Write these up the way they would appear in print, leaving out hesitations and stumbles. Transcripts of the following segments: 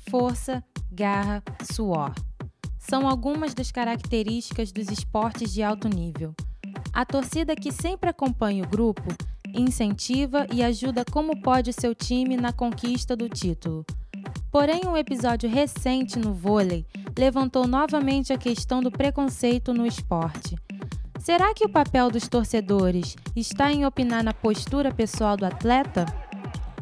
força, garra, suor. São algumas das características dos esportes de alto nível. A torcida que sempre acompanha o grupo incentiva e ajuda como pode o seu time na conquista do título. Porém, um episódio recente no vôlei levantou novamente a questão do preconceito no esporte. Será que o papel dos torcedores está em opinar na postura pessoal do atleta?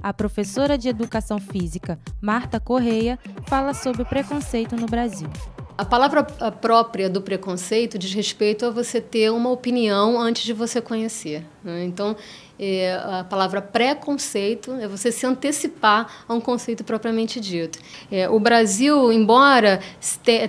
A professora de Educação Física, Marta Correia, fala sobre o preconceito no Brasil. A palavra própria do preconceito diz respeito a você ter uma opinião antes de você conhecer, né? Então, a palavra preconceito é você se antecipar a um conceito propriamente dito. O Brasil, embora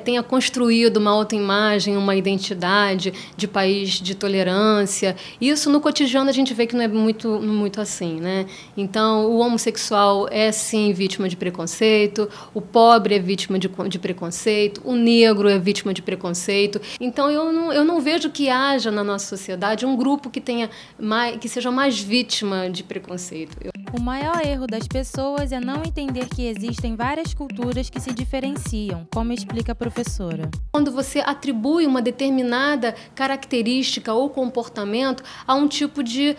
tenha construído uma autoimagem, uma identidade de país de tolerância, isso no cotidiano a gente vê que não é muito assim, né? Então, o homossexual é sim vítima de preconceito, o pobre é vítima de preconceito, o negro é vítima de preconceito. Então, eu não vejo que haja na nossa sociedade um grupo que seja mais vítima de preconceito. O maior erro das pessoas é não entender que existem várias culturas que se diferenciam, como explica a professora. Quando você atribui uma determinada característica ou comportamento a um tipo de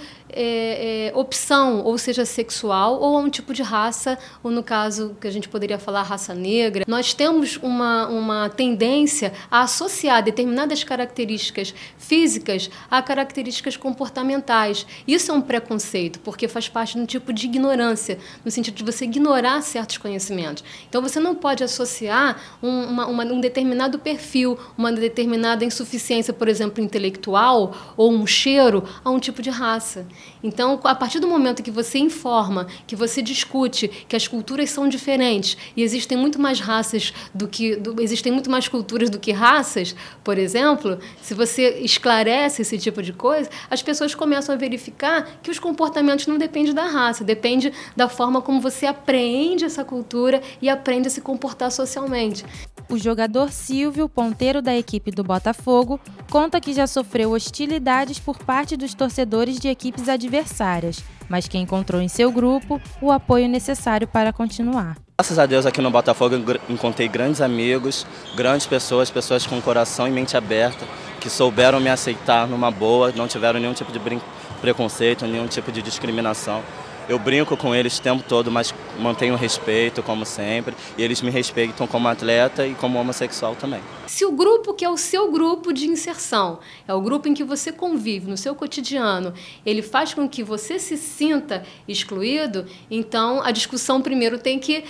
opção, ou seja, sexual, ou a um tipo de raça, ou no caso que a gente poderia falar raça negra, nós temos uma tendência a associar determinadas características físicas a características comportamentais. Isso é um preconceito, porque faz parte de um tipo de ignorância, no sentido de você ignorar certos conhecimentos. Então, você não pode associar um determinado perfil, uma determinada insuficiência, por exemplo, intelectual, ou um cheiro, a um tipo de raça. Então, a partir do momento que você informa, que você discute que as culturas são diferentes e existem muito mais raças existem muito mais culturas do que raças, por exemplo, se você esclarece esse tipo de coisa, as pessoas começam a verificar que os comportamentos não dependem da raça, depende da forma como você apreende essa cultura e aprende a se comportar socialmente. O jogador Silvio, ponteiro da equipe do Botafogo, conta que já sofreu hostilidades por parte dos torcedores de equipes adversárias, mas que encontrou em seu grupo o apoio necessário para continuar. Graças a Deus, aqui no Botafogo eu encontrei grandes amigos, grandes pessoas com coração e mente aberta, que souberam me aceitar numa boa, não tiveram nenhum tipo de preconceito, nenhum tipo de discriminação. Eu brinco com eles o tempo todo, mas mantenho respeito, como sempre, e eles me respeitam como atleta e como homossexual também. Se o grupo que é o seu grupo de inserção, é o grupo em que você convive no seu cotidiano, ele faz com que você se sinta excluído, então a discussão primeiro tem que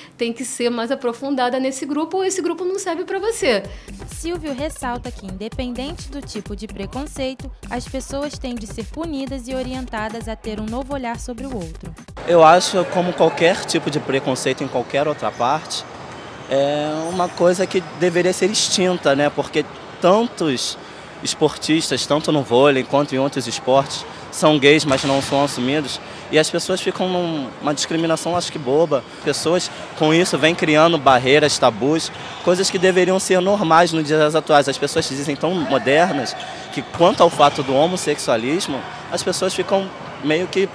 ser mais aprofundada nesse grupo, ou esse grupo não serve para você. Silvio ressalta que, independente do tipo de preconceito, as pessoas têm de ser punidas e orientadas a ter um novo olhar sobre o outro. Eu acho, como qualquer tipo de preconceito em qualquer outra parte, é uma coisa que deveria ser extinta, né? Porque tantos esportistas, tanto no vôlei quanto em outros esportes, são gays, mas não são assumidos, e as pessoas ficam numa discriminação, acho que boba. Pessoas com isso vêm criando barreiras, tabus, coisas que deveriam ser normais nos dias atuais. As pessoas se dizem tão modernas que, quanto ao fato do homossexualismo, as pessoas ficam meio que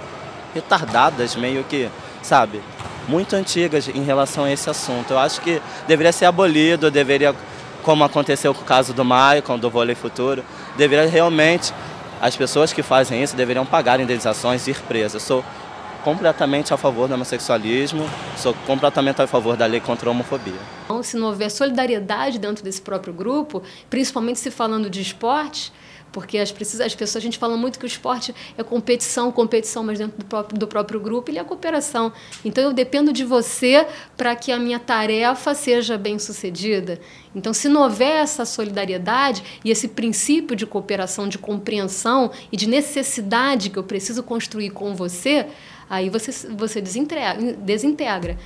retardadas, meio que, sabe, muito antigas em relação a esse assunto. Eu acho que deveria ser abolido, como aconteceu com o caso do Maicon, do Vôlei Futuro, deveria realmente, as pessoas que fazem isso deveriam pagar indenizações e ir presas. Eu sou completamente a favor do homossexualismo, sou completamente a favor da lei contra a homofobia. Então, se não houver solidariedade dentro desse próprio grupo, principalmente se falando de esporte, porque as pessoas, a gente fala muito que o esporte é competição, mas dentro do próprio grupo ele é cooperação. Então, eu dependo de você para que a minha tarefa seja bem sucedida. Então, se não houver essa solidariedade e esse princípio de cooperação, de compreensão e de necessidade que eu preciso construir com você, aí você desintegra.